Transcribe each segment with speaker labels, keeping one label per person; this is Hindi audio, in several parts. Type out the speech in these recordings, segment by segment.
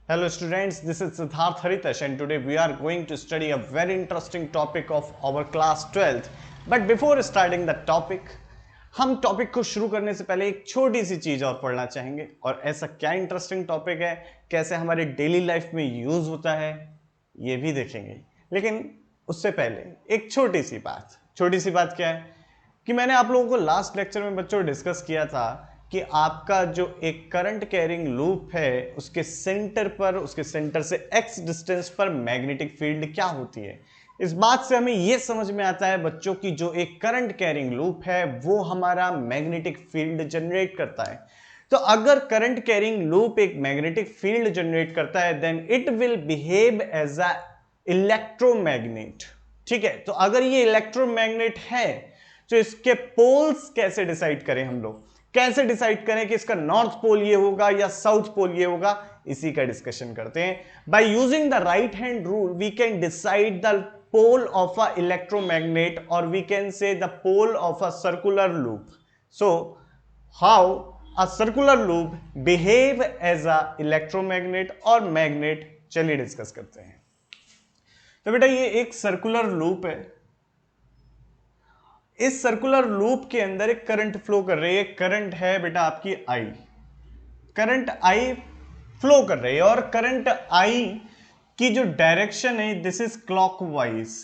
Speaker 1: Hello students, this is Siddharth Haritash and today we are going to study a very interesting topic of our class 12th. But before starting the topic, हम टॉपिक को शुरू करने से पहले एक छोटी सी चीज और पढ़ना चाहेंगे और ऐसा क्या इंटरेस्टिंग टॉपिक है, कैसे हमारे डेली लाइफ में यूज होता है, ये भी देखेंगे। लेकिन उससे पहले एक छोटी सी बात क्या है कि मैंने आप लोगों को लास्ट लेक्चर में बच्चों डिस्कस किया था कि आपका जो एक करंट कैरिंग लूप है उसके सेंटर से x डिस्टेंस पर मैग्नेटिक फील्ड क्या होती है। इस बात से हमें यह समझ में आता है बच्चों की जो एक करंट कैरिंग लूप है वो हमारा मैग्नेटिक फील्ड जनरेट करता है। तो अगर करंट कैरिंग लूप एक मैग्नेटिक फील्ड जनरेट करता है then it will behave as a electromagnet. ठीक है, तो अगर ये इलेक्ट्रोमैग्नेट है तो इसके पोल्स कैसे डिसाइड करें, हम लोग कैसे डिसाइड करें कि इसका नॉर्थ पोल ये होगा या साउथ पोल ये होगा, इसी का डिस्कशन करते हैं। By using the right hand rule we can decide the pole of a electromagnet और we can say the pole of a circular loop. So how a circular loop behave as a electromagnet और मैग्नेट, चलिए डिस्कस करते हैं। तो बेटा ये एक सर्कुलर लूप है, इस सर्कुलर लूप के अंदर एक करंट फ्लो कर रही है। करंट है बेटा आपकी आई, करंट आई फ्लो कर रही है और करंट आई की जो डायरेक्शन है दिस इज क्लॉकवाइज।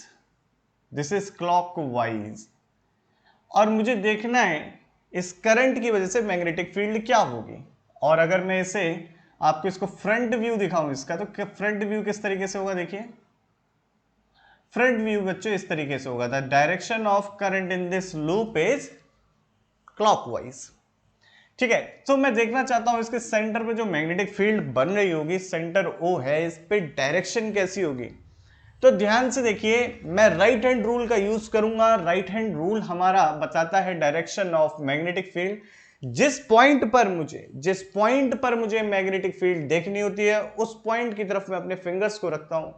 Speaker 1: और मुझे देखना है इस करंट की वजह से मैग्नेटिक फील्ड क्या होगी। और अगर मैं इसे आपको इसको फ्रंट व्यू दिखाऊं इसका, तो फ्रंट व्यू किस तरीके से होगा, देखिए फ्रंट व्यू बच्चों इस तरीके से होगा। The direction of current in this loop is clockwise. ठीक है, तो मैं देखना चाहता हूं इसके सेंटर पे जो मैग्नेटिक फील्ड बन रही होगी, सेंटर ओ है, इस पे डायरेक्शन कैसी होगी। तो ध्यान से देखिए, मैं राइट हैंड रूल का यूज करूंगा। राइट हैंड रूल हमारा बताता है डायरेक्शन ऑफ मैग्नेटिक फील्ड। जिस पॉइंट पर मुझे मैग्नेटिक फील्ड देखनी होती है उस पॉइंट की तरफ मैं अपने फिंगर्स को रखता हूं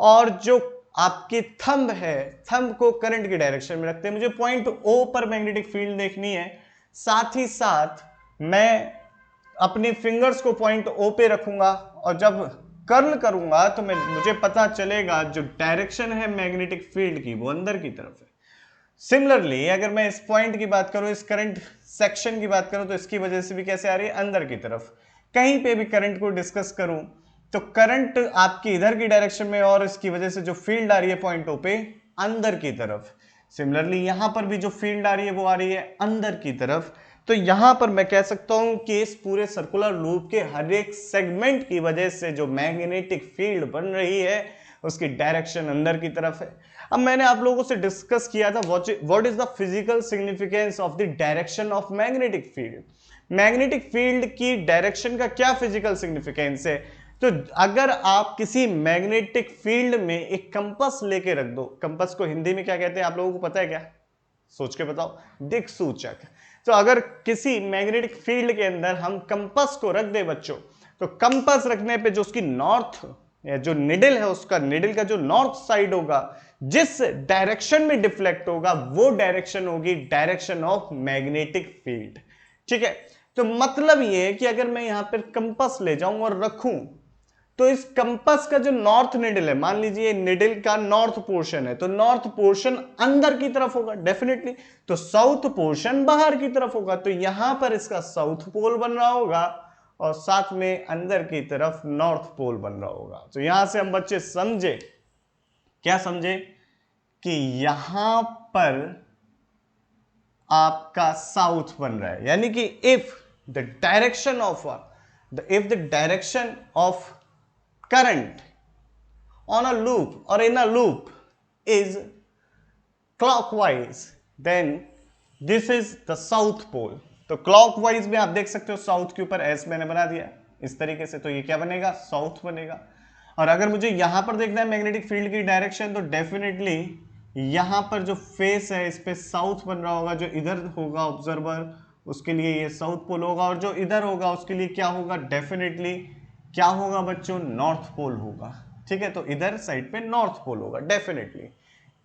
Speaker 1: और जो आपकी थंब है, थंब को करंट की डायरेक्शन में रखते हैं। मुझे पॉइंट ओ पर मैग्नेटिक फील्ड देखनी है, साथ ही साथ मैं अपनी फिंगर्स को पॉइंट ओ पे रखूंगा और जब कर्ल करूंगा तो मुझे पता चलेगा जो डायरेक्शन है मैग्नेटिक फील्ड की वो अंदर की तरफ है। सिमिलरली अगर मैं इस पॉइंट की बात करूं, इस करंट सेक्शन की बात करूं, तो इसकी वजह से भी कैसे आ रही है, अंदर की तरफ। कहीं पे भी करंट को डिस्कस करूं तो करंट आपकी इधर की डायरेक्शन में और इसकी वजह से जो फील्ड आ रही है पॉइंट ओ पे अंदर की तरफ। सिमिलरली यहां पर भी जो फील्ड आ रही है वो आ रही है अंदर की तरफ। तो यहां पर मैं कह सकता हूं कि इस पूरे सर्कुलर लूप के हर एक सेगमेंट की वजह से जो मैग्नेटिक फील्ड बन रही है उसकी डायरेक्शन अंदर की तरफ है। अब मैंने आप लोगों से डिस्कस किया था what is the physical significance of the direction of magnetic field. Magnetic field की डायरेक्शन का क्या फिजिकल सिग्निफिकेंस है। तो अगर आप किसी मैग्नेटिक फील्ड में एक कंपास लेके रख दो, कंपास को हिंदी में क्या कहते हैं आप लोगों को पता है क्या, सोच के बताओ, दिक्सूचक। तो अगर किसी मैग्नेटिक फील्ड के अंदर हम कंपास को रख दे बच्चों, तो कंपास रखने पे जो उसकी नॉर्थ या जो निडल है उसका, निडल का जो नॉर्थ साइड होगा, जिस डायरेक्शन में डिफ्लेक्ट होगा वो डायरेक्शन होगी डायरेक्शन ऑफ मैग्नेटिक फील्ड। ठीक है, तो मतलब ये है कि अगर मैं यहां पर कंपास ले जाऊं और रखूं तो इस कंपास का जो नॉर्थ निडल है, मान लीजिए निडल का नॉर्थ पोर्शन है, तो नॉर्थ पोर्शन अंदर की तरफ होगा डेफिनेटली, तो साउथ पोर्शन बाहर की तरफ होगा। तो यहां पर इसका साउथ पोल बन रहा होगा और साथ में अंदर की तरफ नॉर्थ पोल बन रहा होगा। तो यहां से हम बच्चे समझे, क्या समझे, कि यहां पर आपका साउथ बन रहा है, यानी कि if the direction of current on a loop or in a loop is clockwise then this is the south pole। तो clockwise में आप देख सकते हो साउथ के ऊपर एस मैंने बना दिया इस तरीके से, तो ये क्या बनेगा, साउथ बनेगा। और अगर मुझे यहां पर देखना है मैग्नेटिक फील्ड की डायरेक्शन, तो डेफिनेटली यहां पर जो फेस है इस पे साउथ बन रहा होगा। जो इधर होगा ऑब्जर्वर उसके लिए ये साउथ पोल होगा और जो इधर होगा उसके लिए क्या होगा, डेफिनेटली क्या होगा बच्चों, नॉर्थ पोल होगा। ठीक है, तो इधर साइड पे नॉर्थ पोल होगा डेफिनेटली।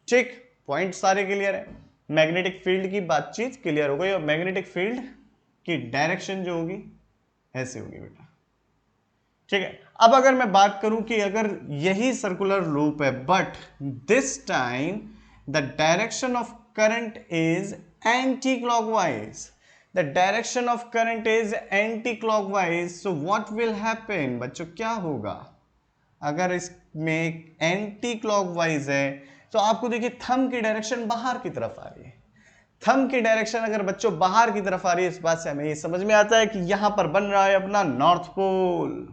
Speaker 1: ठीक, पॉइंट सारे क्लियर है, मैग्नेटिक फील्ड की बातचीत क्लियर हो गई और मैग्नेटिक फील्ड की डायरेक्शन जो होगी ऐसे होगी बेटा। ठीक है। अब अगर मैं बात करूं कि अगर यही सर्कुलर लूप है but this time the direction of current is anti clockwise, the direction of current is anti clockwise, so what will happen बच्चों, क्या होगा अगर इसमें एंटी क्लॉकवाइज है तो आपको देखिए थंब की डायरेक्शन बाहर की तरफ आ रही है। थंब की डायरेक्शन अगर बच्चों बाहर की तरफ आ रही है, इस बात से हमें ये समझ में आता है कि यहां पर बन रहा है अपना नॉर्थ पोल।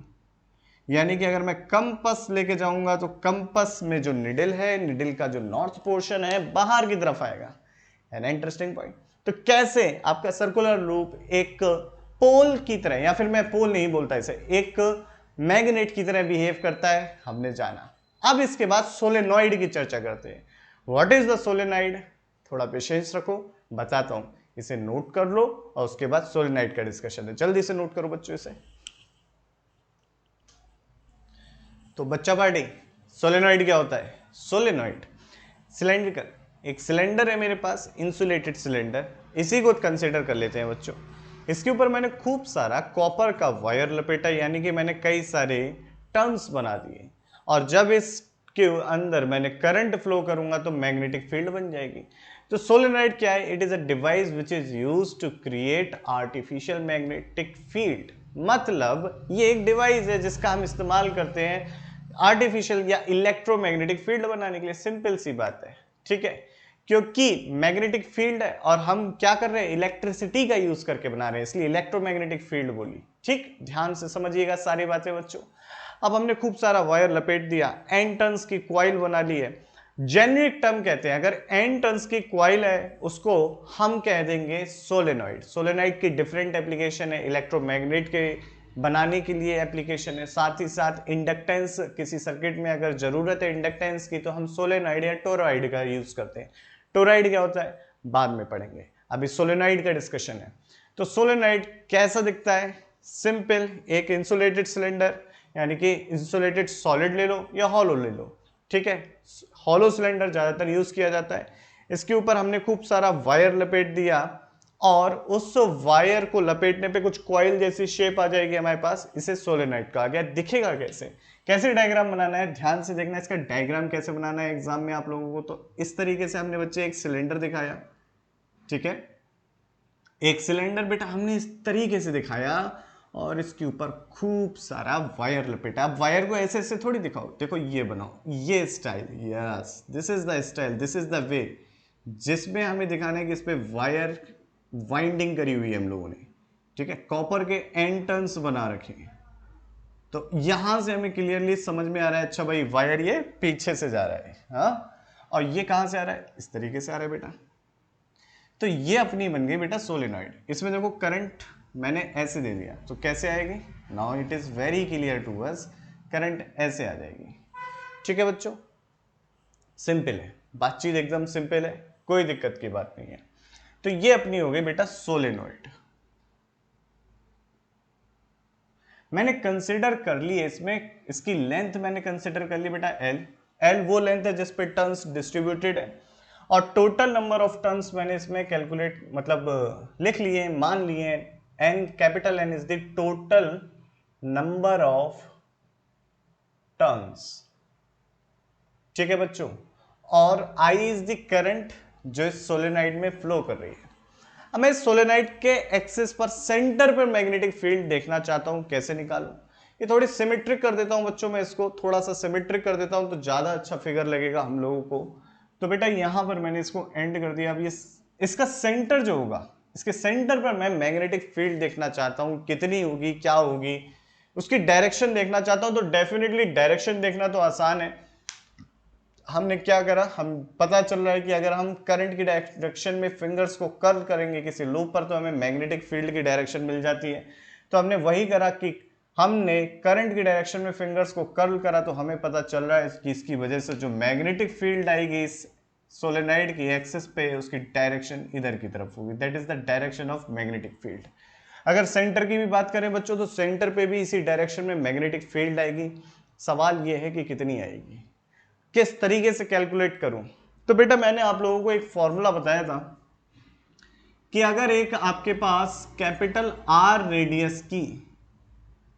Speaker 1: यानी कि अगर मैं कंपस लेके जाऊंगा तो कंपस में जो निडल है, निडल का जो नॉर्थ पोर्शन है बाहर की तरफ आएगा। है ना इंटरेस्टिंग पॉइंट। तो कैसे आपका सर्कुलर लूप एक पोल की तरह, या फिर मैं पोल नहीं बोलता इसे, एक मैग्नेट की तरह बिहेव करता है हमने जाना। अब इसके बाद सोलेनॉइड की चर्चा करते हैं। व्हाट इज द सोलेनॉइड, थोड़ा पेशेंस रखो, बताता हूं, इसे नोट कर लो और उसके बाद सोलेनॉइड का डिस्कशन है। जल्दी से नोट करो बच्चों इसे। तो बच्चा पार्टी, सोलेनॉइड क्या होता है? सोलेनॉइड सिलेंड्रिकल, एक सिलेंडर है मेरे पास, इंसुलेटेड सिलेंडर, इसी को कंसीडर कर लेते हैं बच्चों। इसके ऊपर मैंने खूब सारा कॉपर का वायर लपेटा, यानी कि मैंने कई सारे टर्न्स बना दिए, और जब इसके अंदर मैंने करंट फ्लो करूंगा तो मैग्नेटिक फील्ड बन जाएगी। तो सोलेनॉइड क्या है? It is a device which is used to create artificial magnetic field. मतलब ये एक डिवाइस है जिसका हम इस्तेमाल करते हैं आर्टिफिशियल या इलेक्ट्रोमैग्नेटिक फील्ड बनाने के लिए। सिंपल सी बात है, ठीक है, क्योंकि मैग्नेटिक फील्ड है और हम क्या कर रहे हैं, इलेक्ट्रिसिटी का यूज करके बना रहे हैं, इसलिए इलेक्ट्रोमैग्नेटिक फील्ड बोली। ठीक, ध्यान से समझिएगा सारी बातें बच्चों। अब हमने खूब सारा वायर लपेट दिया, एन टर्न्स की क्वाइल बना ली है। जेनरिक टर्म कहते हैं, अगर एन टर्न्स की क्वाइल है उसको हम कह देंगे सोलेनॉइड। सोलेनॉइड की डिफरेंट एप्लीकेशन है, इलेक्ट्रोमैग्नेट के बनाने के लिए एप्लीकेशन है, साथ ही साथ इंडक्टेंस, किसी सर्किट में अगर जरूरत है इंडक्टेंस की तो हम सोलेनॉइड या टोरॉइड का यूज करते हैं। टोरॉइड क्या होता है बाद में पढ़ेंगे, अभी सोलेनॉइड का डिस्कशन है। तो सोलेनॉइड कैसा दिखता है? सिंपल, एक इंसुलेटेड सिलेंडर, यानी कि इंसुलेटेड सॉलिड ले लो या हॉलो ले लो, ठीक है, हॉलो सिलेंडर ज्यादातर यूज किया जाता है। इसके ऊपर हमने खूब सारा वायर लपेट दिया और उस वायर को लपेटने पे कुछ कॉइल जैसी शेप आ जाएगी हमारे पास, इसे सोलेनॉइड कहा गया। दिखेगा कैसे, कैसे डायग्राम बनाना है, ध्यान से देखना इसका डायग्राम कैसे बनाना है एग्जाम में आप लोगों को। तो इस तरीके से हमने बच्चे एक सिलेंडर दिखाया, ठीक है, एक सिलेंडर बेटा हमने इस तरीके से दिखाया और इसके ऊपर खूब सारा वायर लपेटा। अब वायर को ऐसे ऐसे थोड़ी दिखाओ, देखो ये बनाओ, ये style, yes this is the style, this is the way जिसमें हमें दिखाना है कि इस पे वायर वाइंडिंग करी हुई है हम लोगों ने, ठीक है, कॉपर के एंड टर्न्स बना रखे हैं। तो यहां से हमें क्लियरली समझ में आ रहा है, अच्छा भाई वायर ये पीछे से जा रहा है, हाँ, और ये कहां से आ रहा है, इस तरीके से आ रहा है बेटा। तो ये अपनी बन गई बेटा सोलेनॉइड। इसमें देखो करंट मैंने ऐसे दे दिया तो कैसे आएगी, now it is very clear to us, current ऐसे आ जाएगी। ठीक है बच्चों, सिंपल है, बातचीत एकदम सिंपल है, कोई दिक्कत की बात नहीं है। तो ये अपनी हो गई बेटा सोलेनॉइड। मैंने कंसिडर कर ली है इसमें, इसकी लेंथ मैंने कंसिडर कर ली बेटा एल। एल वो लेंथ है जिस पे टर्न्स डिस्ट्रीब्यूटेड है, और टोटल नंबर ऑफ टर्न्स मैंने इसमें कैलकुलेट मतलब लिख लिए, मान लिए। N, capital N is the total number of turns, ठीक है बच्चों, और आई इज द करंट जो इस सोलेनॉइड में फ्लो कर रही है। अब मैं सोलेनॉइड के एक्सिस पर सेंटर पर मैग्नेटिक फील्ड देखना चाहता हूं, कैसे निकालूं? ये थोड़ी सिमेट्रिक कर देता हूं बच्चों, मैं इसको थोड़ा सा सिमेट्रिक कर देता हूं तो ज्यादा अच्छा फिगर लगेगा हम लोगों को। तो बेटा यहां पर मैंने इसको एंड कर दिया। अब ये इसका सेंटर जो होगा, इसके सेंटर पर मैं मैग्नेटिक फील्ड देखना चाहता हूं, कितनी होगी, क्या होगी, उसकी डायरेक्शन देखना चाहता हूं। तो डेफिनेटली डायरेक्शन देखना तो आसान है, हमने क्या करा, हम पता चल रहा है कि अगर हम करंट की डायरेक्शन में फिंगर्स को कर्ल करेंगे किसी लूप पर तो हमें मैग्नेटिक फील्ड की डायरेक्शन मिल जाती है। तो हमने वही करा कि हमने करंट की डायरेक्शन में फिंगर्स को कर्ल करा, तो हमें पता चल रहा है कि इसकी वजह से जो मैग्नेटिक फील्ड आएगी इस सोलेनॉइड की एक्सिस पे, उसकी डायरेक्शन इधर की तरफ होगी, that is the direction of magnetic field. अगर सेंटर की भी बात करें बच्चों तो सेंटर पे भी इसी डायरेक्शन में मैग्नेटिक फील्ड आएगी। सवाल यह है कि कितनी आएगी, किस तरीके से कैलकुलेट करूं? तो बेटा मैंने आप लोगों को एक फॉर्मूला बताया था कि अगर एक आपके पास कैपिटल आर रेडियस की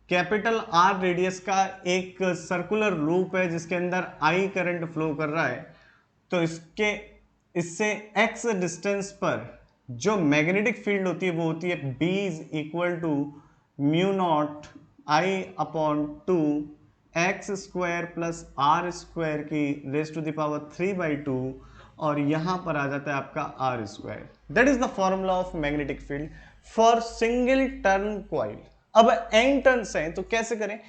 Speaker 1: कैपिटल आर रेडियस का एक सर्कुलर लूप है जिसके अंदर आई करंट फ्लो कर रहा है, तो इससे x डिस्टेंस पर जो मैग्नेटिक फील्ड होती है वो होती है B is equal to mu naught i upon 2 x square plus are square की रेज टू द पावर 3/2, और यहां पर आ जाता है आपका r square. That is the formula of magnetic field for single turn coil. अब n टर्न्स हैं तो कैसे करें,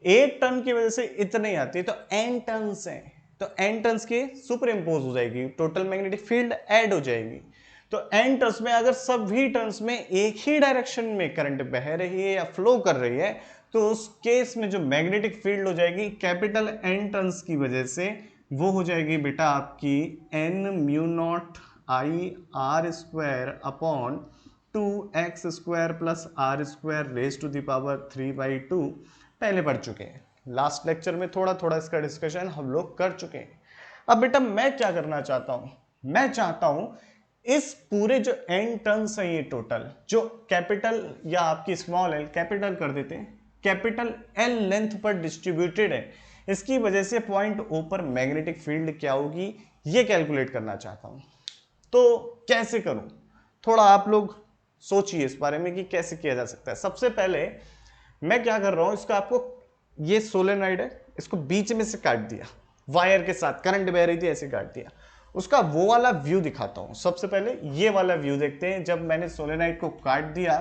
Speaker 1: एक टर्न की वजह से इतने आती है तो n टर्न्स हैं तो n टर्न्स के सुपर इम्पोज हो जाएगी, टोटल मैग्नेटिक फील्ड ऐड हो जाएगी। तो n टर्न्स में अगर सभी टर्न्स में एक ही डायरेक्शन में करंट बह रही है या फ्लो कर रही है तो उस केस में जो मैग्नेटिक फील्ड हो जाएगी कैपिटल N टर्न्स की वजह से वो हो जाएगी बेटा आपकी n mu naught I R square upon 2x square plus are square raise to the power 3/2। पहले पढ़ चुके हैं, लास्ट लेक्चर में थोड़ा थोड़ा इसका डिस्कशन हम लोग कर चुके हैं। अब बेटा मैं क्या करना चाहता हूं, मैं चाहता हूं इस पूरे जो n टर्न्स है ये टोटल जो कैपिटल या आपकी स्मॉल l कैपिटल कर देते हैं, कैपिटल L लेंथ पर डिस्ट्रीब्यूटेड है, इसकी वजह से पॉइंट O पर मैग्नेटिक फील्ड क्या होगी ये कैलकुलेट करना चाहता हूं। तो कैसे करूं, थोड़ा आप लोग सोचिए इस बारे में कि कैसे किया जा सकता है। सबसे पहले मैं क्या कर रहा हूं, इसका आपको ये सोलेनॉइड है, इसको बीच में से काट दिया, वायर के साथ करंट बह रही थी ऐसे काट दिया, उसका वो वाला व्यू दिखाता हूं। सबसे पहले ये वाला व्यू देखते हैं, जब मैंने सोलेनॉइड को काट दिया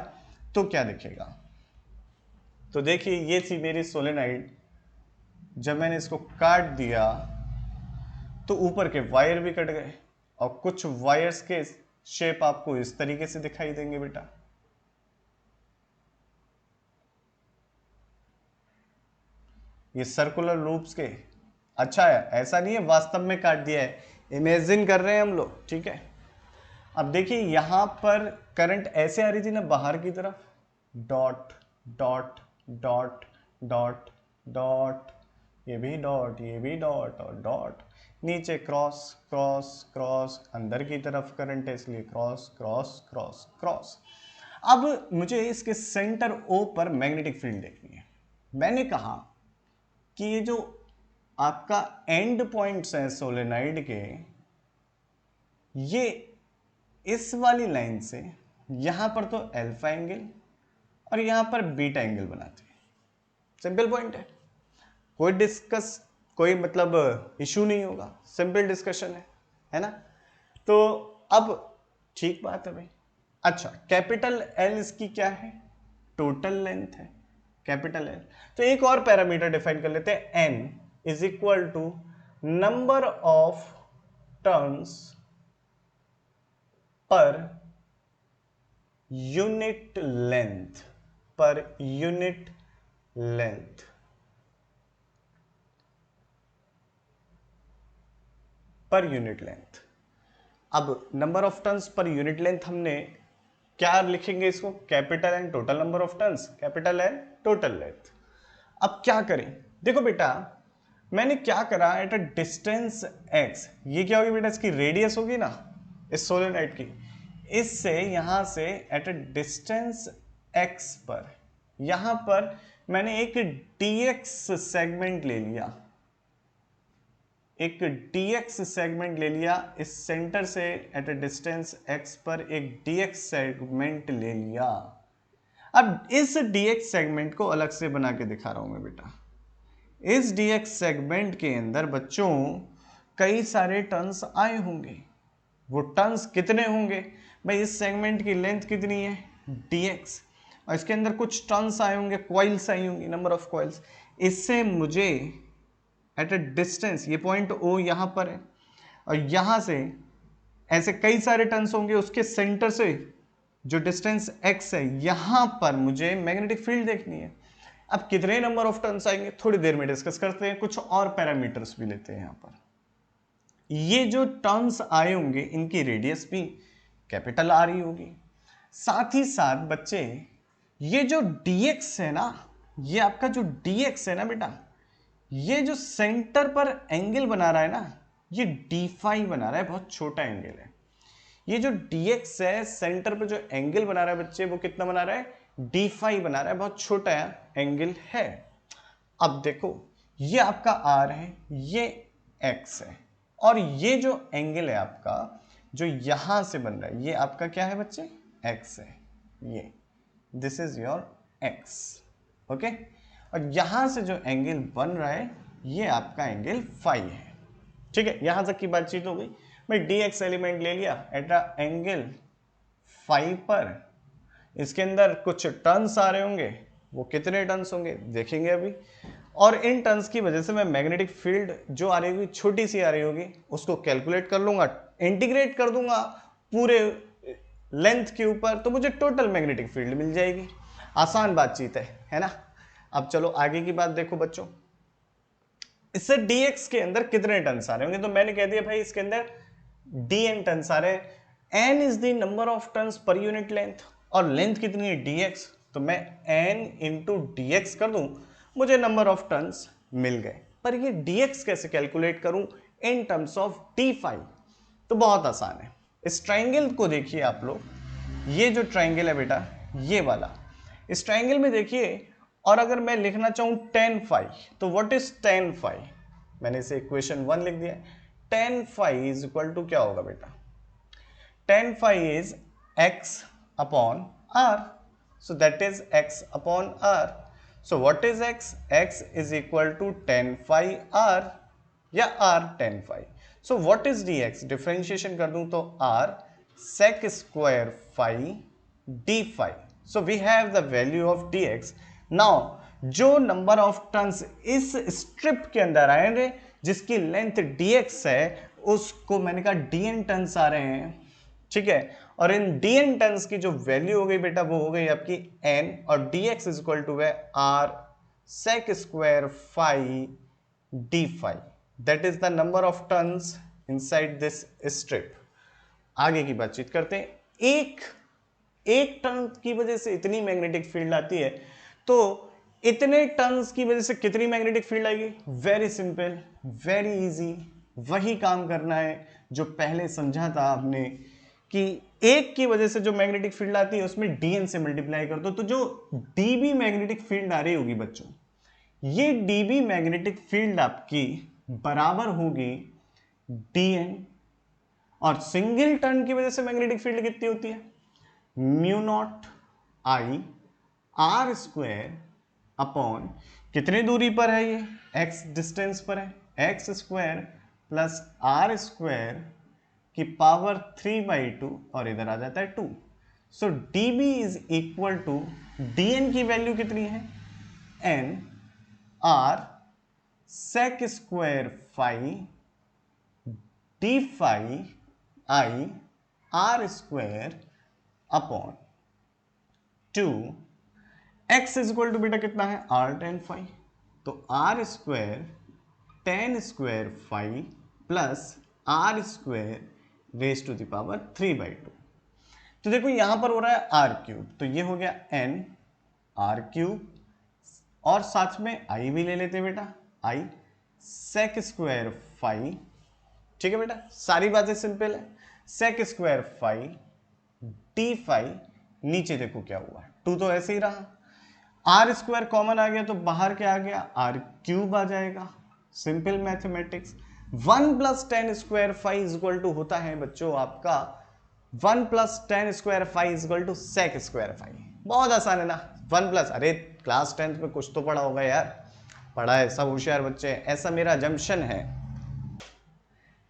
Speaker 1: तो क्या दिखेगा। तो देखिए ये थी मेरी सोलेनॉइड, जब मैंने इसको काट दिया तो ऊपर के वायर भी कट गए और कुछ वायर्स के शेप आपको इस तरीके से दिखाई देंगे बेटा। ये सर्कुलर लूप्स के, अच्छा है ऐसा नहीं है वास्तव में काट दिया है, इमेजिन कर रहे हैं हम लोग, ठीक है। अब देखिए यहां पर करंट ऐसे आ रही थी ना बाहर की तरफ, dot dot dot dot dot, ये भी डॉट ये भी डॉट और डॉट, नीचे क्रॉस क्रॉस क्रॉस, अंदर की तरफ करंट है इसलिए क्रॉस क्रॉस क्रॉस क्रॉस। अब मुझे इसके सेंटर ओ पर मैग्नेटिक फील्ड देखनी है। मैंने कहा कि ये जो आपका एंड पॉइंट्स हैं सोलेनॉइड के, ये इस वाली लाइन से यहां पर तो अल्फा एंगल और यहां पर बीटा एंगल बनाते हैं। सिंपल पॉइंट है, कोई मतलब इशू नहीं होगा, सिंपल डिस्कशन है ना। तो अब ठीक बात है भाई। अच्छा कैपिटल एल इसकी क्या है, टोटल लेंथ है कैपिटल एल। तो एक और पैरामीटर डिफाइन कर लेते हैं, N is equal to number of turns per unit length, per unit length. Per unit length. अब number of turns per unit length हमने क्या लिखेंगे इसको, capital N total number of turns, capital N total length. अब क्या करें, देखो बेटा मैंने क्या करा, एट अ डिस्टेंस x, ये क्या होगी बेटा इसकी रेडियस होगी ना इस सोलेनॉइड की, इससे यहां से एट अ डिस्टेंस x पर यहां पर मैंने एक dx सेगमेंट ले लिया, एक dx सेगमेंट ले लिया, इस सेंटर से एट अ डिस्टेंस x पर एक dx सेगमेंट ले लिया। अब इस dx सेगमेंट को अलग से बना के दिखा रहा हूं मैं बेटा। इस dx सेगमेंट के अंदर बच्चों कई सारे टर्न्स आए होंगे, वो टर्न्स कितने होंगे भाई, इस सेगमेंट की लेंथ कितनी है dx, और इसके अंदर कुछ टर्न्स आए होंगे, कॉइल्स आई होंगी, नंबर ऑफ कॉइल्स। इससे मुझे एट अ डिस्टेंस, ये पॉइंट O यहां पर है और यहां से ऐसे कई सारे टर्न्स होंगे, उसके सेंटर से जो डिस्टेंस x है यहां पर मुझे मैग्नेटिक फील्ड देखनी है। अब कितने नंबर ऑफ टर्न्स आएंगे थोड़ी देर में डिस्कस करते हैं, कुछ और पैरामीटर्स भी लेते हैं यहां पर। ये जो टर्न्स आए होंगे इनकी रेडियस भी कैपिटल आर ही होगी। साथ ही साथ बच्चे ये जो dx है ना, ये आपका जो dx है ना बेटा, ये जो सेंटर पर एंगल बना रहा है ना, ये d बना रहा है, बहुत छोटा एंगल है। ये जो dx है सेंटर पर जो एंगल बना रहा है बच्चे, वो कितना बना रहा है डी फाई बना रहा है, बहुत छोटा एंगल है। अब देखो ये आपका आर है, ये एक्स है, और ये जो एंगल है आपका जो यहां से बन रहा है ये आपका क्या है बच्चे, एक्स है। ये this is your x, okay. और यहां से जो एंगल बन रहा है ये आपका एंगल फाई है, ठीक है। यहां तक की बातचीत हो गई। मैं डी एक्स एलिमेंट ले लिया एट अ एंगल फाई पर, इसके अंदर कुछ टर्न्स आ रहे होंगे, वो कितने टर्न्स होंगे देखेंगे अभी। और इन टर्न्स की वजह से मैं मैग्नेटिक फील्ड जो आ रही होगी छोटी सी आ रही होगी उसको कैलकुलेट कर लूंगा, इंटीग्रेट कर दूंगा पूरे लेंथ के ऊपर, तो मुझे टोटल मैग्नेटिक फील्ड मिल जाएगी। आसान बातचीत है ना। अब चलो आगे की बात देखो बच्चों, इससे dx के अंदर कितने टर्न्स आ रहे होंगे, तो मैंने कह दिया भाई इसके अंदर dn टर्न्स आ रहे हैं। n is the number of turns per unit length, और लेंथ कितनी है dx, तो मैं n इंटू dx कर दूं, मुझे नंबर ऑफ टर्न्स मिल गए। पर ये dx कैसे कैलकुलेट करूं in terms of d phi, तो बहुत आसान है। इस ट्राइंगल को देखिए आप लोग, ये जो ट्राइंगल है बेटा ये वाला, इस ट्राइंगल में देखिए, और अगर मैं लिखना चाहूं tan फाई, तो व्हाट इज tan फाई, मैंने इसे इक्वेशन 1 लिख दिया। tan phi is equal to क्या होगा बेटा, tan phi is x upon r, so that is x upon r. So what is x? x is equal to tan phi r या r tan phi. So what is dx? Differentiation कर दूं तो r sec square phi d phi. So we have the value of dx. Now जो नंबर ऑफ टर्न्स इस स्ट्रिप के अंदर आएंगे जिसकी लेंथ dx है उसको मैंने कहा dn टर्न्स आ रहे हैं, ठीक है। और इन dn टर्न्स की जो वैल्यू हो गई बेटा वो हो गई आपकी n, और dx इज इक्वल टू है r sec square phi d phi, that is the number of turns inside this strip. आगे की बातचीत करते हैं। एक टर्न की वजह से इतनी मैग्नेटिक फील्ड आती है, तो इतने टर्न्स की वजह से कितनी मैग्नेटिक फील्ड आएगी, वेरी सिंपल, वेरी इजी, वही काम करना है जो पहले समझा था आपने कि एक की वजह से जो मैग्नेटिक फील्ड आती है उसमें dn से मल्टीप्लाई कर दो, तो जो db मैग्नेटिक फील्ड आ रही होगी बच्चों, ये db मैग्नेटिक फील्ड आपकी बराबर होगी dn, और सिंगल टर्न की वजह से मैग्नेटिक फील्ड कितनी होती है, mu naught I R square upon, कितनी दूरी पर है ये, x डिस्टेंस पर है, X square plus are square की पावर 3/2, और इधर आ जाता है 2। So D B is equal to D N की वैल्यू कितनी है, n r sec square phi D phi I are square upon 2, x is equal to बेटा कितना है r tan फाई, तो r square tan square phi plus r square raise to the power 3/2। तो देखो यहां पर हो रहा है r क्यूब, तो ये हो गया n r क्यूब, और साथ में i भी ले लेते बेटा, i sec स्क्वायर फाई, ठीक है बेटा, सारी बातें सिंपल है, sec square phi d phi, नीचे देखो क्या हुआ, 2 तो ऐसे ही रहा, आर स्क्वायर कॉमन आ गया तो बाहर क्या आ गया, आर क्यूब आ जाएगा, simple mathematics. 1 plus tan square phi is equal to होता है बच्चों आपका 1 plus tan square phi is equal to sec square phi. बहुत आसान है ना, 1 प्लस, अरे क्लास 10th में कुछ तो पढ़ा होगा यार, पढ़ा है, सब होशियार बच्चे, ऐसा मेरा अजम्पशन है,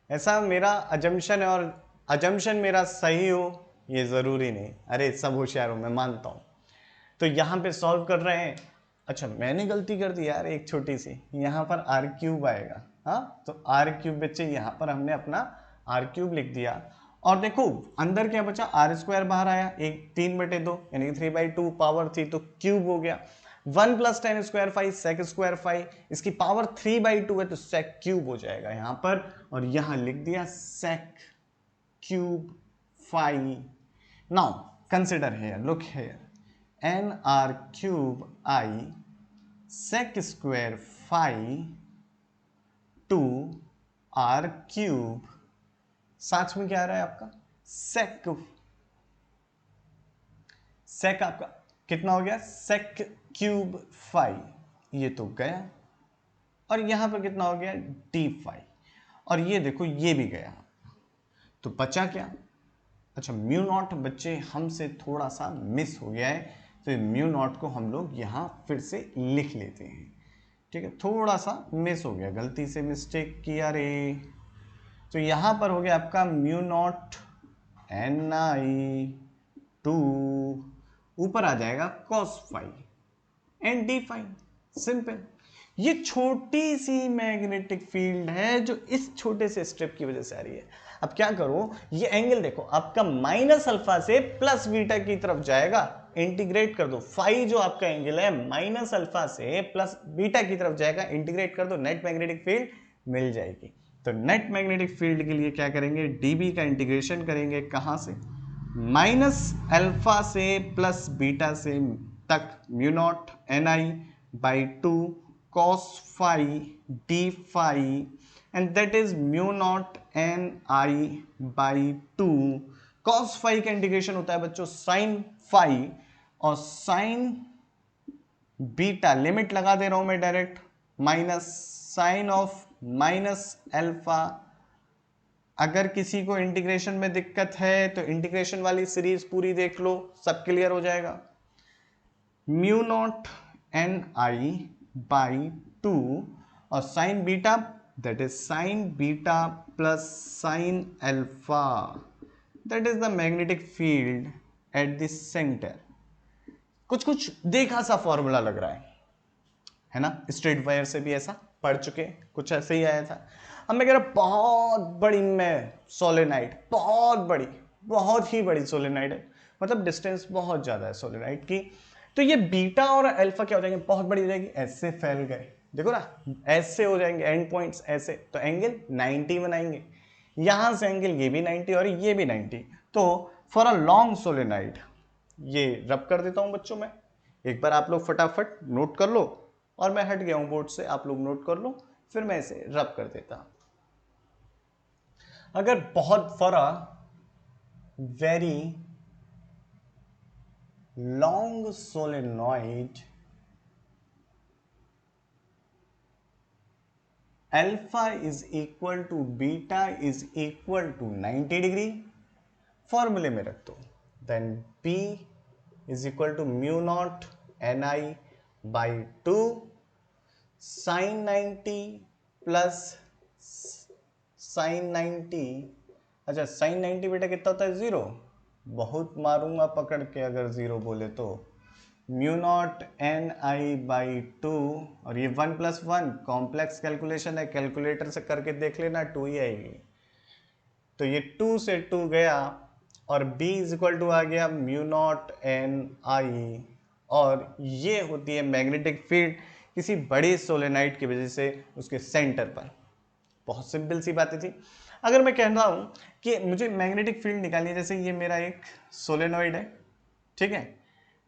Speaker 1: ऐसा मेरा अजम्पशन है, और अजम्पशन मेरा सही हो ये जरूरी नहीं, अरे सब होशियार हो मैं मानता हूं। तो यहां पे सॉल्व कर रहे हैं, अच्छा मैंने गलती कर दी यार एक छोटी सी, यहां पर आर क्यूब आएगा, हाँ तो आर क्यूब बच्चे यहां पर हमने अपना आर क्यूब लिख दिया, और देखो अंदर क्या बचा, आर स्क्वायर बाहर आया, एक 3/2 यानी 3/2 पावर थी तो क्यूब हो गया, 1 plus tan square phi sec square phi, इसकी पावर 3/2 है तो सेक क्यूब हो जाएगा यहां पर, और यहां लिख दिया sec cube phi. Now consider here, look here, N r cube i sec square phi 2 r cube, साथ में क्या आ रहा है आपका सेक, सेक आपका कितना हो गया sec क्यूब फाई, ये तो गया, और यहां पर कितना हो गया d फाई, और ये देखो ये भी गया, तो बचा क्या, अच्छा म्यू नॉट बच्चे हमसे थोड़ा सा मिस हो गया है, तो म्यू नॉट को हम लोग यहाँ फिर से लिख लेते हैं, ठीक है, थोड़ा सा मिस हो गया, गलती से मिस्टेक किया रे। तो यहाँ पर हो गया आपका mu naught N i two, ऊपर आ जाएगा cos phi and d phi, simple. ये छोटी सी मैग्नेटिक फील्ड है जो इस छोटे से स्टेप की वजह से आ रही है। अब क्या करो, ये एंगल देखो आपका माइनस अल्फा से प्लस बीटा की तरफ जाएगा, इंटीग्रेट कर दो, फाई जो आपका एंगल है माइनस अल्फा से प्लस बीटा की तरफ जाएगा, इंटीग्रेट कर दो, नेट मैग्नेटिक फील्ड मिल जाएगी। तो नेट मैग्नेटिक फील्ड के लिए क्या करेंगे, डीबी का इंटीग्रेशन करेंगे, कहां से, माइनस अल्फा से प्लस बीटा से तक mu naught N i by two cos phi d phi and that is mu naught n I by 2। cos phi का इंटीग्रेशन होता है बच्चों sin phi, और sin बीटा लिमिट लगा दे रहा हूं मैं direct, minus sine of minus alpha. अगर किसी को इंटीग्रेशन में दिक्कत है तो इंटीग्रेशन वाली सीरीज पूरी देख लो, सब क्लियर हो जाएगा। Mu naught N i by 2 और sign beta that is sine beta plus sine alpha, that is the magnetic field at the centre. कुछ देखा सा फॉर्मूला लग रहा है ना, स्ट्रेट वायर से भी ऐसा पढ़ चुके, कुछ ऐसे ही आया था। अब मैं कह रहा बहुत बड़ी मैं सोलेनाइड, बहुत ही बड़ी सोलेनाइड है, मतलब डिस्टेंस बहुत ज्यादा है सोलेनाइड की, तो ये बीटा और अल्फा क्या हो जाएंगे, बहुत बड़ी हो जाएगी, ऐसे फैल गए, देखो ना ऐसे हो जाएंगे एंड पॉइंट्स ऐसे, तो एंगल 90 बनाएंगे, यहां से एंगल ये भी 90 और ये भी 90। तो फॉर अ लॉन्ग सोलेनाइड, ये रब कर देता हूं बच्चों मैं, एक बार आप लोग फटाफट नोट कर लो, और मैं हट गया हूं बोर्ड से, आप लोग नोट कर लो, फिर मैं इसे रब कर देता। अगर बहुत for a very long solenoid, alpha is equal to beta is equal to 90 degree, फॉर्मूले में रख दो, then B is equal to mu naught Ni by 2 sin 90 plus sin 90, अच्छा sin 90 बेटा कितना होता है, 0, बहुत मारूंगा पकड़ के अगर 0 बोले तो, mu naught N i by 2, और ये 1 प्लस 1 कॉम्प्लेक्स कैलकुलेशन है, कैलकुलेटर से करके देख लेना 2 ही आएगी, तो ये 2 से 2 गया, और B इज इक्वल टू आ गया म्यू नॉट एन आई, और ये होती है मैग्नेटिक फील्ड किसी बड़े सोलेनाइड की वजह से उसके सेंटर पर। बहुत सिंपल सी बातें थी। अगर मैं कह रहा हूं कि मुझे मैग्नेटिक फील्ड निकालनी है, जैसे ये मेरा एक सोलेनॉइड है, ठीक है,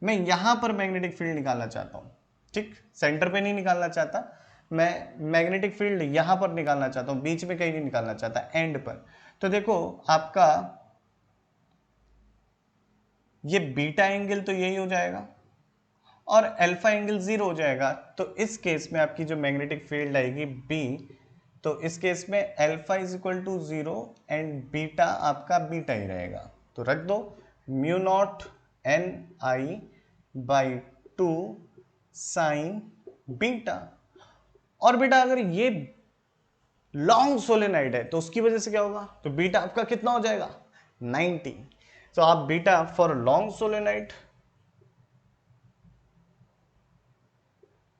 Speaker 1: मैं यहां पर मैग्नेटिक फील्ड निकालना चाहता हूं, ठीक, सेंटर पे नहीं निकालना चाहता मैं, मैग्नेटिक फील्ड यहां पर निकालना चाहता हूं, बीच में कहीं नहीं निकालना चाहता, एंड पर। तो देखो आपका ये बीटा एंगल तो यही हो जाएगा और अल्फा एंगल 0 हो जाएगा, तो इस केस में आपकी जो मैग्नेटिक फील्ड आएगी बी, तो इस केस में alpha is equal to 0 and beta आपका बीटा ही रहेगा, तो रख दो mu naught N i by 2 sine beta. और बेटा अगर ये लॉन्ग सोलेनाइड है तो उसकी वजह से क्या होगा, तो बीटा आपका कितना हो जाएगा 90। तो आप beta for long solenoid,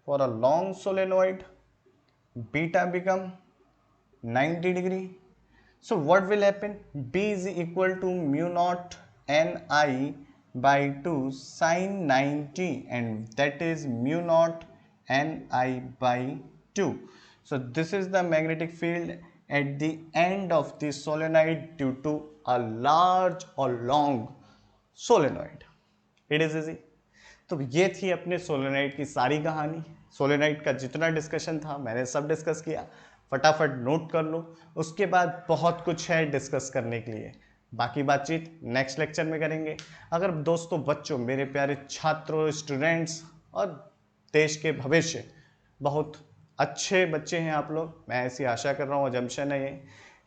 Speaker 1: for a long solenoid beta become 90 degree. So what will happen? B is equal to mu naught Ni by 2 sin 90 and that is mu naught Ni by 2. So this is the magnetic field at the end of the solenoid due to a large or long solenoid. It is easy. तो ये थी अपने सोलेनाइड की सारी कहानी। सोलेनाइड का जितना डिस्कशन था मैंने सब डिस्कस किया, फटाफट नोट कर लो, उसके बाद बहुत कुछ है डिस्कस करने के लिए। बाकी बातचीत नेक्स्ट लेक्चर में करेंगे। अगर दोस्तों, बच्चों, मेरे प्यारे छात्रों, स्टूडेंट्स और देश के भविष्य, बहुत अच्छे बच्चे हैं आप लोग, मैं ऐसी आशा कर रहा हूँ, जमशन है ये।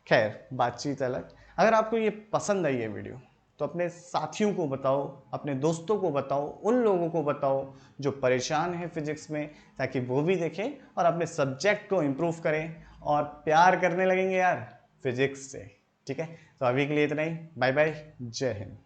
Speaker 1: खैर, बातचीत अलग। अगर आपको ये पसंद आई है वीडियो तो अपने साथियों को बताओ, अपने दोस्तों को बताओ, उन लोगों को बताओ जो परेशान हैं फिजिक्स में, ताकि वो भी देखें और अपने सब्जेक्ट को इम्प्रूव करें और प्यार करने लगेंगे यार फिजिक्स से। ठीक है, तो अभी के लिए इतना ही। बाय बाय, जय हिंद।